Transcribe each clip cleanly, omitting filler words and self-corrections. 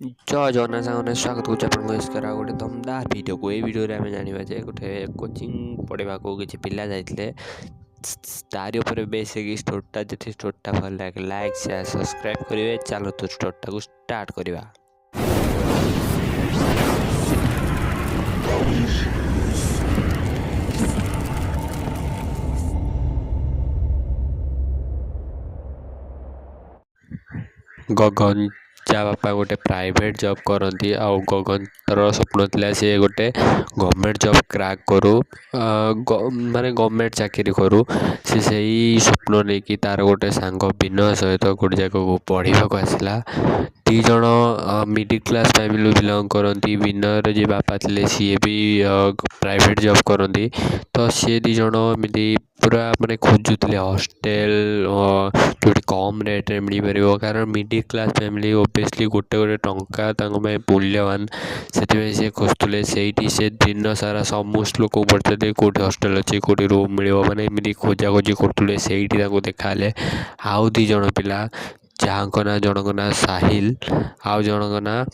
जय जगन्नाथ सागर स्वागत करुच्छे आपको गोटे दमदार भिडियो को भिडियो आम जाना जे गोटे कोचिंग पढ़ा किसी पिला जाते तारी उपर बेस स्टोरीटा जी स्टोरीटा भल लगे लाइक शेयर सब्सक्राइब करेंगे। चलो तो स्टोरीटा को स्टार्ट करवा। गगन जा बापा गोटे प्राइवेट जॉब करती आ गगन स्वप्न था सी गोटे गवर्नमेंट जॉब क्रैक करू माने गवर्नमेंट चाकरी करू सी सही स्वप्न नहीं कि तार गोटे सांग विनय सहित गोटे जगह पढ़ाक आसला। दी जन मिडिल क्लास फैमिली बिलंग करती। विनयर जी बापा थे सी भी प्राइवेट जॉब करती तो सी दी जन एमती पूरा माने खोजुले हॉस्टेल जो कम रेट्रे मिल पार कारण मिडिल क्लास फैमिली ओबियसली गोटे गोटे टंका मूल्यवान से खोजुले से दिन सारा समस्त लोक पढ़ते कौटी हॉस्टेल अच्छी कौटी रूम मिल माने एमती खोजा खोजी करुले से देखा आउ दी जन पिला जहाँ ना जनक ना साहिल आउ जनक ना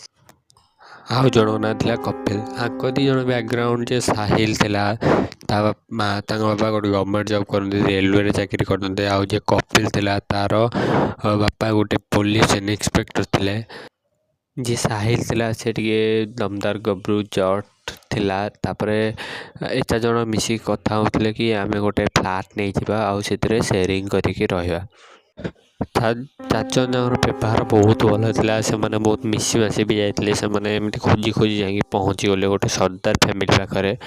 था कपिल। आंक दी जन बैकग्राउंड जे साहिल थिला बापा गोटे गवर्नमेंट जॉब करते रेलवे चाकरी करते आउ जे कपिल थिला तार बापा गोटे पुलिस इन्स्पेक्टर थिले। जी साहिल थिला से दमदार गब्रू जट थिला। तापरे एता जन मिसिक कथा होतले कि आमे गोटे फ्लैट नहीं जिबा आउ सेतरे शेयरिंग करिके रहबा। चार व्यवहार बहुत भल था से माने बहुत मिशीमाशी भी जाते से खोजी खोजी जा पहुँची गले गोटे सरदार फैमिली पाखे।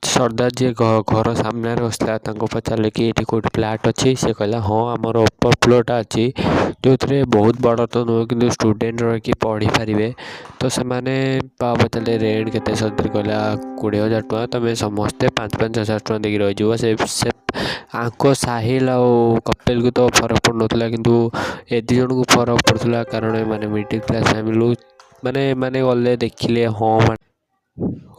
सरदार जी घर सामने बसला पचारे कि ये कौट फ्लैट अच्छी से कहला हाँ आमर अपर फ्लोरटा अच्छी जो थे बहुत बड़ तो नुह कि स्टूडेंट रही पढ़ी पारे तो से पचारे रेंट के सरदार कहला 20,000 टଙ୍କା तुम समस्ते 5,000 टଙ୍କା देकी रही से आंको साहिल आ कपिल को तो फरक पड़ना किंतु ए दी जन को फरक पड़ता कारण माने मिडिल क्लास फैमिली माने गले देखिले हाँ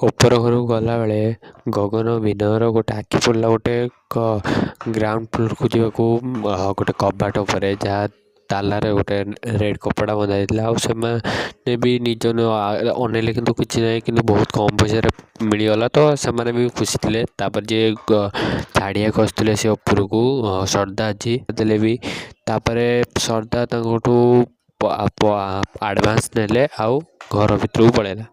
ऊपर घर गला बेले गगन विनयर गोटे आखि पड़ा गोटे ग्राउंड फ्लोर को जावाक गोटे कबाट उपर जहाँ तालारे गोटे रेड कपड़ा बंधा जाता भी निज अनेले कि किसी ना कि बहुत कम पैसा मिलगला तो से भी खुशी थे। तापर जे छाड़िया आसते से ऊपर को सरदार जी देले भी तापरे सरदार आडभांस नेले आउ घर भर पड़ेगा।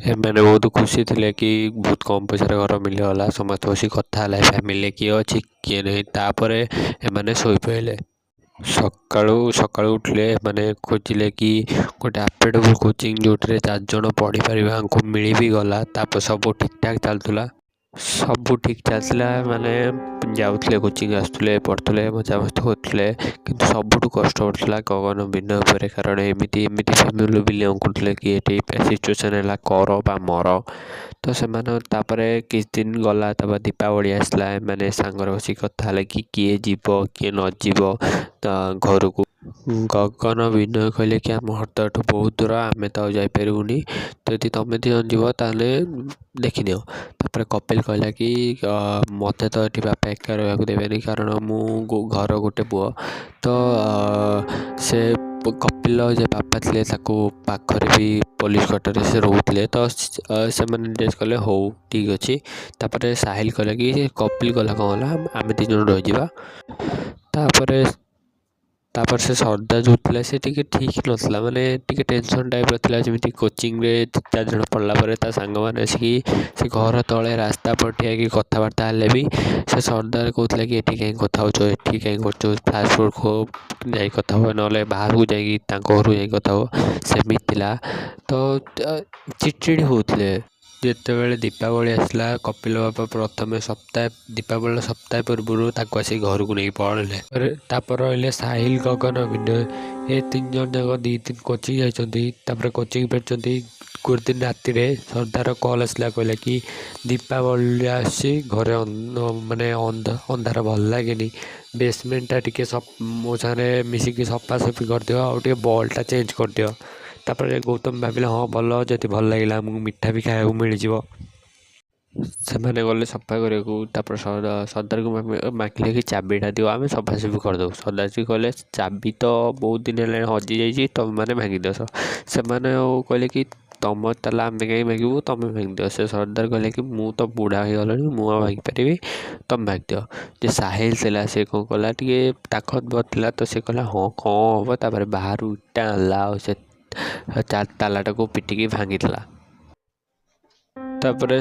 एमाने बहुत खुशी थे कि बहुत कम पैसा घर मिलगला समस्त बस कथा फैमिली किए अच्छी किए नहीं तापर एमाने शोई पड़े। सकाळू उठले माने खोजिले कि गोटे अफोर्डेबल कोचिंग जो 4 जन पढ़ी पारे मिल भी गला तापर सब ठीक ठाक चलता सब ठीक चलता माने जाऊे कोचिंग आसुले पढ़ुले मजा मस्त होते किंतु सबुठ कष्ट पड़ता गगन विनय पर कारण एमती फैमिली बिलंग करते कि ये सिचुएसन है कर बा मर तो से किछ दिन गला दीपावली आसला मैंने सांगर बस कथा कि किए जीव किए न जीव घर को गगन विनय कहले कि आम हरदठू बहुत दूर आम तो जापरूनी तो यदि तुम दिजन जीव ताले देखी नियो। तापर कपिल कहला कि मत तो ये बापा एका रहा देवेनि कारण मु घर गोटे पुओ तो से कपिल जे बापा थे पाखरे भी पुलिस क्वार्टर से रोते तो से डेस कले हो ठीक अच्छे। तापर साहिल कहला कि कपिल गला कौन आम 2 जन रही तापर से सरदार जो था से ठीक नाला माने टेंशन टाइप रहा जमी कोचिंग रे 4 जन पढ़ला सांग मैंने आसिक से घर तले रास्ता पर ठिया कि कथबार्ता हेल्ले भी से सरदार कहते कि ये कहीं कथा हो ये कहीं कर फ्लाश फ्लोर को जा कथा हो ना बाहर को जाकि घर जा कथा हो सेमती तो चिड़चिड़ी होते। जिते दीपावली आसला कपिल बापा प्रथम सप्ताह दीपावली सप्ताह पूर्व आसी घर को नहीं पढ़ले तापर रही साहिल गगन विनय ये 3 जन जाक 2 दिन कोचिंग जापर कोचिंग फेर गोटे दिन राति सरदार कल आसला कहला कि दीपावली आसी घरे माने अंधार भल लगे बेसमेंटा टी मो सारे मिसिक सफासफी कर दियो आ बल्टा चेंज कर दियो। तापर गौतम भाविले हाँ भल जब भल लगे मिठा भी खाया मिल जाव ସେମାନେ ଗଲେ ସଫା କରିବାକୁ। ତାପରେ ସର୍ଦ୍ଦାରକୁ ମାଗିଲେ କି ଚାବିଟା ଦିଅ, ଆମେ ସଫାସଫି କରିଦେବୁ। ସର୍ଦ୍ଦାରଜୀ କହିଲେ ଚାବି ତ ବହୁତ ଦିନ ହେଲାଣି ହଜିଯାଇଛି, ତୁମେମାନେ ଭାଙ୍ଗିଦିଅ। ସେମାନେ ଆଉ କହିଲେ କି ତମ ତାଲା ଆମେ କାହିଁ ମାଗିବୁ, ତୁମେ ଭାଙ୍ଗିଦିଅ। ସେ ସର୍ଦ୍ଦାର କହିଲେ କି ମୁଁ ତ ବୁଢ଼ା ହେଇଗଲିଣି, ମୁଁ ଆଉ ଭାଙ୍ଗିପାରିବି, ତୁମେ ଭାଙ୍ଗିଦିଅ। ଯେ ସାହିଲ ଥିଲା ସେ କ'ଣ କଲା, ଟିକେ ତାକତବର ଥିଲା, ତ ସେ କହିଲା ହଁ କ'ଣ ହେବ। ତାପରେ ବାହାରୁ ଇଟା ଆଣିଲା ଆଉ ସେ ତାଲାଟାକୁ ପିଟିକି ଭାଙ୍ଗିଥିଲା। ତାପରେ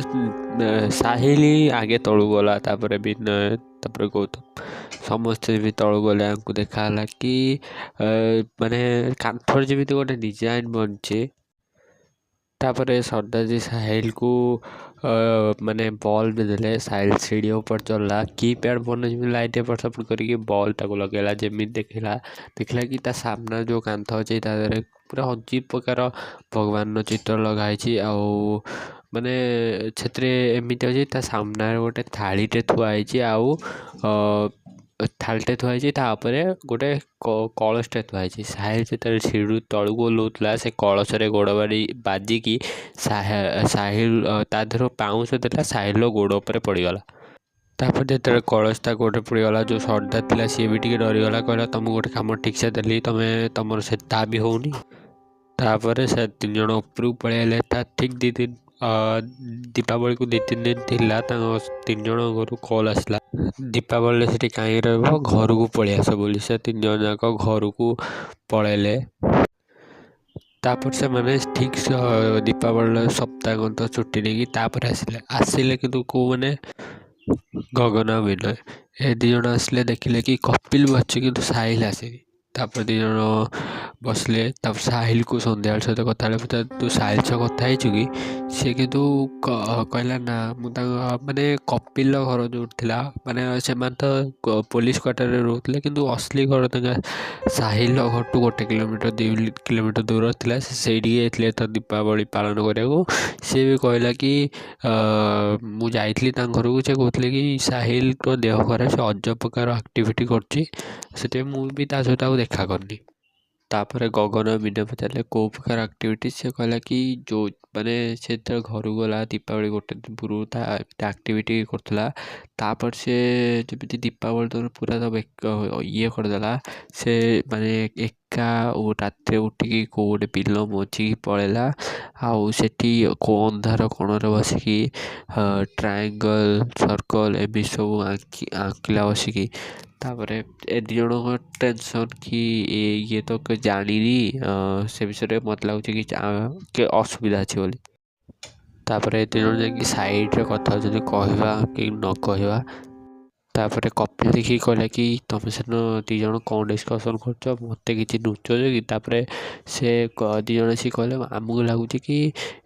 ସାହିଲ ଆଗେ ତଳକୁ ଗଲା, ତାପରେ ବିନୟ, ତାପରେ ଗୌତମ ସମସ୍ତେ ବି ତଳକୁ ଗଲେ। ଆଙ୍କୁ ଦେଖାହେଲା କି ମାନେ କାନ୍ଥରେ ଯେମିତି ଗୋଟେ ଡିଜାଇନ୍ ବନିଛି। ତାପରେ ସର୍ଦ୍ଦାରଜୀ ସାହିଲକୁ ମାନେ ବଲ୍ ବି ଦେଲେ। ସାହିଲ ସିଡ଼ି ଉପରେ ଚଢ଼ିଲା, କିପ୍ୟାଡ଼୍ ଫୋନ୍ରେ ଯେମିତି ଲାଇଟ୍ ଏପଟ ସେପଟ କରିକି ବଲ୍ଟାକୁ ଲଗେଇଲା। ଯେମିତି ଦେଖିଲା କି ତା ସାମ୍ନା ଯେଉଁ କାନ୍ଥ ଅଛି ତା ଦେହରେ ପୁରା ଅଜୀବ ପ୍ରକାର ଭଗବାନର ଚିତ୍ର ଲଗା ହେଇଛି। ଆଉ ମାନେ ସେଥିରେ ଏମିତି ଅଛି ତା ସାମ୍ନାରେ ଗୋଟେ ଥାଳିଟେ ଥୁଆ ହେଇଛି, ଆଉ ଥାଳିଟେ ଥୁଆ ହେଇଛି, ତା ଉପରେ ଗୋଟେ କଳସଟେ ଥୁଆ ହେଇଛି। ସାହିଲ ଯେତେବେଳେ ସିଡ଼ିରୁ ତଳକୁ ଓହ୍ଲାଉଥିଲା ସେ କଳସରେ ଗୋଡ଼ ବାଜିକି ସାହିଲ ତା ଦେହରୁ ପାଉଁଶ ଦେଲା, ସାହିଲର ଗୋଡ଼ ଉପରେ ପଡ଼ିଗଲା। ତାପରେ ଯେତେବେଳେ କଳସ ତା ଗୋଡ଼ରେ ପଡ଼ିଗଲା, ଯେଉଁ ସର୍ଦ୍ଦାର ଥିଲା ସିଏ ବି ଟିକେ ଡରିଗଲା। କହିଲା ତୁମକୁ ଗୋଟେ କାମ ଠିକ୍ସେ ଦେଲି, ତୁମର ସେ ତା ବି ହେଉନି। ତାପରେ ସେ 3 ଜଣ ଉପରକୁ ପଳେଇଲେ। ତା ଠିକ୍ ଦୀପାବଳିକୁ 2-3 ଦିନ ଥିଲା, ତାଙ୍କ 3 ଜଣ ଘରୁ କଲ୍ ଆସିଲା ଦୀପାବଳିରେ ସେଠି କାହିଁ ରହିବ, ଘରକୁ ପଳେଇ ଆସ ବୋଲି। ସେ 3 ଜଣ ଯାକ ଘରକୁ ପଳେଇଲେ। ତାପରେ ସେମାନେ ଠିକ୍ ଦୀପାବଳିର ସପ୍ତାହନ୍ତ ଛୁଟି ନେଇକି ତାପରେ ଆସିଲେ କିନ୍ତୁ କେଉଁମାନେ ଗଗନ ଆଉ ବିନୟ ଏ 2 ଜଣ ଆସିଲେ। ଦେଖିଲେ କି କପିଲ ବସିଛି କିନ୍ତୁ ସାହିଲ ଆସିନି। ତାପରେ 2 ଜଣ ବସିଲେ। ତାପରେ ସାହିଲକୁ ସନ୍ଧ୍ୟାବେଳ ସହିତ କଥା ହେଲେ, ତୁ ସାହିଲ ସହ କଥା ହେଇଛୁ କି? ସେ କିନ୍ତୁ କହିଲା ନା, ମୁଁ ତାଙ୍କ ମାନେ କପିଲର ଘର ଯେଉଁଠି ଥିଲା, ମାନେ ସେମାନେ ତ ପୋଲିସ କ୍ୱାର୍ଟରରେ ରହୁଥିଲେ, କିନ୍ତୁ ଅସଲି ଘର ତାଙ୍କ ସାହିଲର ଘରଠୁ 1 କିଲୋମିଟର 2 କିଲୋମିଟର ଦୂର ଥିଲା। ସେ ସେଇଠିକି ଯାଇଥିଲେ ତ ଦୀପାବଳି ପାଳନ କରିବାକୁ। ସିଏ ବି କହିଲା କି ମୁଁ ଯାଇଥିଲି ତାଙ୍କ ଘରକୁ, ସେ କହୁଥିଲେ କି ସାହିଲଙ୍କ ଦେହ ଖରାପ, ସେ ଅଜବ ପ୍ରକାର ଆକ୍ଟିଭିଟି କରୁଛି, ସେଥିପାଇଁ ମୁଁ ବି ତା ସହିତ ଆଉ ଦେଖା କରିନି। ତାପରେ ଗଗନ ବିନୟ ପଚାରିଲେ କେଉଁ ପ୍ରକାର ଆକ୍ଟିଭିଟି? ସେ କହିଲା କି ମାନେ ସେ ଯେତେବେଳେ ଘରକୁ ଗଲା ଦୀପାବଳି 1 ଦିନ ପୂର୍ବରୁ ତା ଆକ୍ଟିଭିଟି କରୁଥିଲା। ତାପରେ ସେ ଯେମିତି ଦୀପାବଳି ଦିନ ପୁରା ତ ଇଏ କରିଦେଲା। ସେ ମାନେ ଏକା ରାତିରେ ଉଠିକି କେଉଁ ଗୋଟେ ବିଲ ମଝିକି ପଳେଇଲା, ଆଉ ସେଠି କେଉଁ ଅନ୍ଧାର କୋଣରେ ବସିକି ଟ୍ରାୟାଙ୍ଗଲ୍, ସର୍କଲ୍ ଏମିତି ସବୁ ଆଙ୍କିଲା ବସିକି। ତାପରେ ଏ 2 ଜଣଙ୍କ ଟେନସନ୍ କି ଇଏ ତ ଜାଣିନି ସେ ବିଷୟରେ, ମୋତେ ଲାଗୁଛି କି ଅସୁବିଧା ଅଛି ବୋଲି। ତାପରେ ଏ 2 ଜଣ ଯାଇକି ସାଇଡ଼୍ରେ କଥା ହେଉଛନ୍ତି, କହିବା କି ନ କହିବା। ତାପରେ କପିଲ ଦେଖିକି କହିଲା କି ତୁମେ ସେଦିନ 2 ଜଣ କ'ଣ ଡିସ୍କସନ୍ କରୁଛ, ମୋତେ କିଛି ନୁଚଉଛ କି? ତାପରେ ସେ 2 ଜଣ ଆସିକି କହିଲେ ଆମକୁ ଲାଗୁଛି କି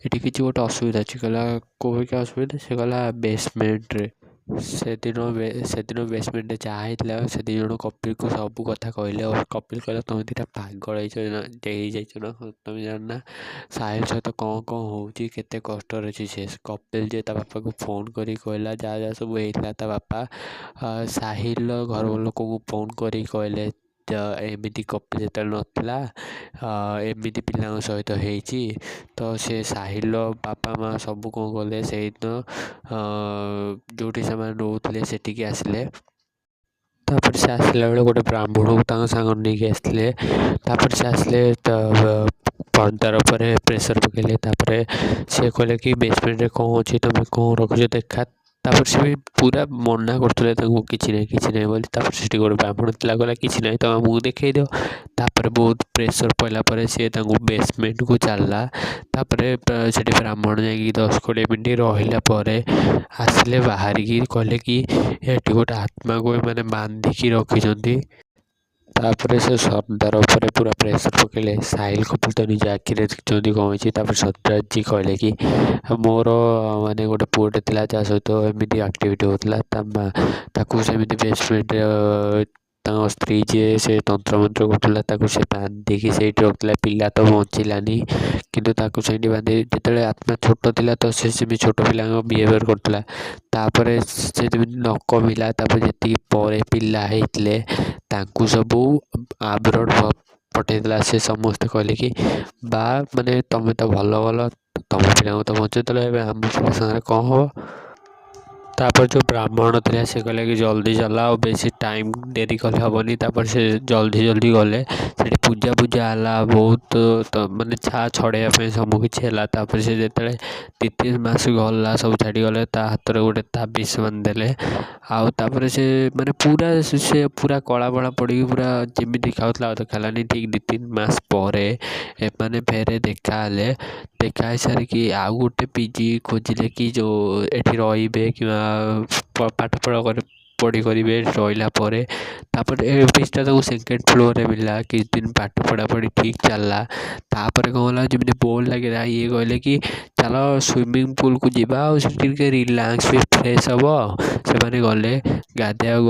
ଏଠି କିଛି ଗୋଟେ ଅସୁବିଧା ଅଛି। କହିଲା କେଉଁ ଅସୁବିଧା? ସେ କହିଲା ବେସମେଣ୍ଟରେ। ସେଦିନ ବେସମେଣ୍ଟରେ ଯାହା ହେଇଥିଲା ସେ 2 ଜଣ କପିଲକୁ ସବୁ କଥା କହିଲେ। ଆଉ କପିଲ କହିଲା ତୁମେ 2ଟା ପାଗଳ ହେଇଯାଇଛ ନା, ତୁମେ ଜାଣିନା ସାହିଲ ସହିତ କ'ଣ ହେଉଛି, କେତେ କଷ୍ଟରେ ଅଛି ସେ। କପିଲ ଯେ ତା ବାପାକୁ ଫୋନ୍ କରି କହିଲା ଯାହା ସବୁ ହେଇଥିଲା। ତା ବାପା ସାହିଲର ଘର ଲୋକଙ୍କୁ ଫୋନ୍ କରିକି କହିଲେ ଏମିତି କପିଲ ଯେତେବେଳେ ନଥିଲା ଏମିତି ପିଲାଙ୍କ ସହିତ ହେଇଛି। ତ ସେ ସାହିଲର ବାପା ମାଆ ସବୁ କ'ଣ କଲେ, ସେଇଦିନ ଯେଉଁଠି ସେମାନେ ରହୁଥିଲେ ସେଠିକି ଆସିଲେ। ତାପରେ ସେ ଆସିଲା ବେଳେ ଗୋଟେ ବ୍ରାହ୍ମଣକୁ ତାଙ୍କ ସାଙ୍ଗରେ ନେଇକି ଆସିଥିଲେ। ତାପରେ ସେ ଆସିଲେ ପର୍ଦାର ଉପରେ ପ୍ରେସର୍ ପକାଇଲେ। ତାପରେ ସେ କହିଲେ କି ବେସମେଣ୍ଟରେ କ'ଣ ଅଛି, ତୁମେ କ'ଣ ରଖୁଛ ଦେଖା। ତାପରେ ସେ ବି ପୁରା ମନା କରୁଥିଲେ ତାଙ୍କୁ କିଛି ନାହିଁ ବୋଲି। ତାପରେ ସେଠି ଗୋଟେ ବ୍ରାହ୍ମଣ ଥିଲା, କହିଲା କିଛି ନାହିଁ ତୁମେ ଆମକୁ ଦେଖାଇ ଦିଅ। ତାପରେ ବହୁତ ପ୍ରେସର୍ ପଡ଼ିଲା ପରେ ସିଏ ତାଙ୍କୁ ବେସମେଣ୍ଟକୁ ଚାଲିଲା। ତାପରେ ସେଠି ବ୍ରାହ୍ମଣ ଯାଇକି 10-20 ମିନିଟ୍ ରହିଲା ପରେ ଆସିଲେ ବାହାରିକି, କହିଲେ କି ଏଠି ଗୋଟେ ଆତ୍ମାକୁ ଏମାନେ ବାନ୍ଧିକି ରଖିଛନ୍ତି। ତାପରେ ସେ ସର୍ଦ୍ଦାର ଉପରେ ପୁରା ପ୍ରେସର୍ ପକାଇଲେ। ସାହିଲ କପିଲ ତ ନିଜ ଆଖିରେ ଦେଖିଛନ୍ତି କ'ଣ ହେଇଛି। ତାପରେ ସର୍ଦ୍ଦାରଜୀ କହିଲେ କି ମୋର ମାନେ ଗୋଟେ ପୁଅଟେ ଥିଲା ଯାହା ସହିତ ଏମିତି ଆକ୍ଟିଭିଟି ହେଉଥିଲା, ତାକୁ ସେମିତି ବେସମେଣ୍ଟରେ ତାଙ୍କ ସ୍ତ୍ରୀ ଯିଏ ସେ ତନ୍ତ୍ରମନ୍ତ୍ର କରୁଥିଲା, ତାକୁ ସେ ବାନ୍ଧିକି ସେଇଠି ରଖୁଥିଲା। ପିଲା ତ ବଞ୍ଚିଲାନି, କିନ୍ତୁ ତାକୁ ସେଇଠି ବାନ୍ଧି, ଯେତେବେଳେ ଆତ୍ମା ଛୋଟ ଥିଲା ତ ସେ ସେମିତି ଛୋଟ ପିଲାଙ୍କ ବିହେଭିଅର୍ କରୁଥିଲା। ତାପରେ ସେ ଯେମିତି ନ କମିଲା, ତାପରେ ଯେତିକି ପରେ ପିଲା ହେଇଥିଲେ ତାଙ୍କୁ ସବୁ ଆବ୍ରଡ୍ ପଠେଇଦେଲା। ସେ ସମସ୍ତେ କହିଲେ କି ମାନେ ତୁମେ ତ ଭଲ ତୁମ ପିଲାଙ୍କୁ ତ ବଞ୍ଚେଇଦେଲ, ଏବେ ଆମ ପିଲା ସାଙ୍ଗରେ କ'ଣ ହେବ? ତାପରେ ଯେଉଁ ବ୍ରାହ୍ମଣ ଥିଲା ସେ କହିଲା କି ଜଲ୍ଦି ଚାଲ ଆଉ ବେଶୀ ଟାଇମ୍ ଡେରି କଲେ ହେବନି। ତାପରେ ସେ ଜଲ୍ଦି ଗଲେ। ସେଠି ପୂଜା ହେଲା ବହୁତ, ମାନେ ଛଡ଼େଇବା ପାଇଁ ସବୁ କିଛି ହେଲା। ତାପରେ ସେ ଯେତେବେଳେ 2-3 ମାସ ଗଲା ସବୁ ଛାଡ଼ିଗଲେ, ତା ହାତରେ ଗୋଟେ ତାବିଜ ବାନ୍ଧିଦେଲେ। ଆଉ ତାପରେ ସେ ମାନେ ପୁରା କଳା ପଡ଼ିକି ପୁରା ଯେମିତି ଦେଖାଉଥିଲା ଆଉ ଦେଖା ହେଲାନି। ଠିକ୍ 2-3 ମାସ ପରେ ଏମାନେ ଫେରେ ଦେଖା ହେଇସାରିକି ଆଉ ଗୋଟେ ପିଜି ଖୋଜିଲେ କି ଯେଉଁ ଏଠି ରହିବେ କିମ୍ବା ପାଠ ପଢ଼ି କରିବେ। ରହିଲା ପରେ ତାପରେ ଏ ଅଫିସଟା ତାକୁ 2nd ଫ୍ଲୋରରେ ମିଳିଲା। କିଛି ଦିନ ପାଠ ପଢ଼ାପଢ଼ି ଠିକ୍ ଚାଲିଲା। ତାପରେ କ'ଣ ହେଲା, ଯେମିତି ବୋର୍ ଲାଗିଲା ଇଏ କହିଲେ କି ଚାଲ ସୁଇମିଂ ପୁଲ୍କୁ ଯିବା ଆଉ ସେଠି ଟିକେ ରିଲାକ୍ସ ବି ଫ୍ରେଶ୍ ହେବ। ସେମାନେ ଗଲେ, ଗାଧେଇବାକୁ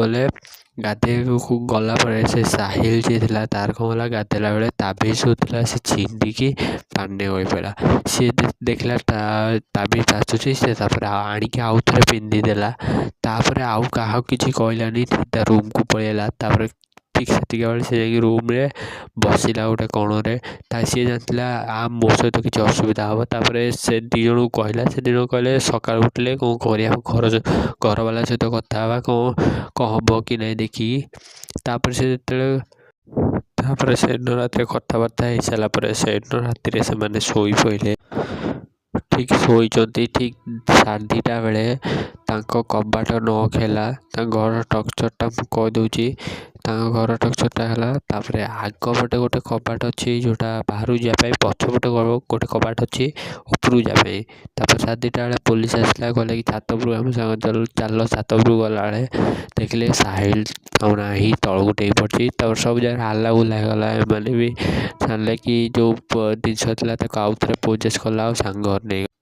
ଗଲା ପରେ ସେ ସାହିଲ ଯିଏ ଥିଲା ତାର କ'ଣ ହେଲା, ଗାଧେଇଲା ବେଳେ ତାବିଜ ଥିଲା ସେ ଛିଣ୍ଡିକି ପାଣିରେ ଗଳି ପଡ଼ିଲା। ସିଏ ଦେଖିଲା ତାବିଜ ଭାସୁଛି, ସେ ତାପରେ ଆଣିକି ଆଉ ଥରେ ପିନ୍ଧିଦେଲା। ତାପରେ ଆଉ କାହାକୁ କିଛି କହିଲାନି, ତା ରୁମ୍କୁ ପଳେଇଲା। ତାପରେ ଠିକ୍ ସେତିକି ବେଳେ ସେ ଯାଇକି ରୁମ୍ରେ ବସିଲା ଗୋଟେ କୋଣରେ। ସିଏ ଜାଣିଥିଲା ମୋ ସହିତ କିଛି ଅସୁବିଧା ହେବ। ତାପରେ ସେ 2 ଜଣଙ୍କୁ କହିଲା। ସେ 2 ଜଣ କହିଲେ ସକାଳୁ ଉଠିଲେ କ'ଣ କରିବା, ଘରବାଲା ସହିତ କଥା ହେବା, କ'ଣ ହେବ କି ନାହିଁ ଦେଖିକି। ତାପରେ ସେଦିନ ରାତିରେ କଥାବାର୍ତ୍ତା ହେଇସାରିଲା ପରେ ସେଦିନ ରାତିରେ ସେମାନେ ଶୋଇପଡ଼ିଲେ। ଠିକ୍ ଶୋଇଛନ୍ତି, ଠିକ୍ 2:30 ବେଳେ ତାଙ୍କ କବାଟ ନକ୍ ହେଲା। ତାଙ୍କ ଘର ଟର୍ଚରଟା ମୁଁ କହିଦେଉଛି, ତାଙ୍କ ଘର ଟର୍ଚରଟା ହେଲା। ତାପରେ ଆଗ ପଟେ ଗୋଟେ କବାଟ ଅଛି ଯେଉଁଟା ବାହାରକୁ ଯିବା ପାଇଁ, ପଛପଟେ ଗୋଟେ କବାଟ ଅଛି ଉପରକୁ ଯିବା ପାଇଁ। ତାପରେ 2:30 ବେଳେ ପୋଲିସ ଆସିଲା, କହିଲା କି ଛାତ ଉପରକୁ ଆମ ସାଙ୍ଗ ଚାଲ। ଛାତ ଉପରକୁ ଗଲାବେଳେ ଦେଖିଲେ ସାହିଲ ଆଉ ନାହିଁ, ତଳକୁ ଡେଇଁ ପଡ଼ିଛି। ତାପରେ ସବୁ ଜାଗାରେ ହାଲ୍ଲାଗୁଲା ହେଇଗଲା। ଏମାନେ ବି ଜାଣିଲେ କି ଯେଉଁ ଜିନିଷ ଥିଲା ତାକୁ ଆଉ ଥରେ ପୋଜେସ୍ କଲା ଆଉ ସାଙ୍ଗ ଘର ନେଇଗଲା।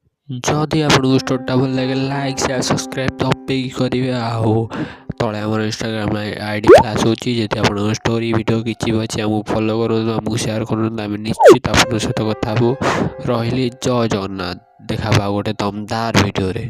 ଯଦି ଆପଣଙ୍କୁ ଷ୍ଟୋରିଟା ଭଲ ଲାଗେ ଲାଇକ୍ ସେୟାର ସବସ୍କ୍ରାଇବ୍ ଦବେଇକି କରିବେ। ଆଉ ତଳେ ଆମର ଇନଷ୍ଟାଗ୍ରାମ ID ଫ୍ଲାସ୍ ହେଉଛି। ଯଦି ଆପଣଙ୍କ ଷ୍ଟୋରି ଭିଡ଼ିଓ କିଛି ଅଛି ଆମକୁ ଫଲୋ କରନ୍ତୁ, ଆମକୁ ସେୟାର କରନ୍ତୁ, ଆମେ ନିଶ୍ଚିତ ଆପଣଙ୍କ ସହିତ କଥା ହେବୁ। ରହିଲି, ଜୟ ଜଗନ୍ନାଥ। ଦେଖା ହେବା ଆଉ ଗୋଟେ ଦମଦାର ଭିଡ଼ିଓରେ।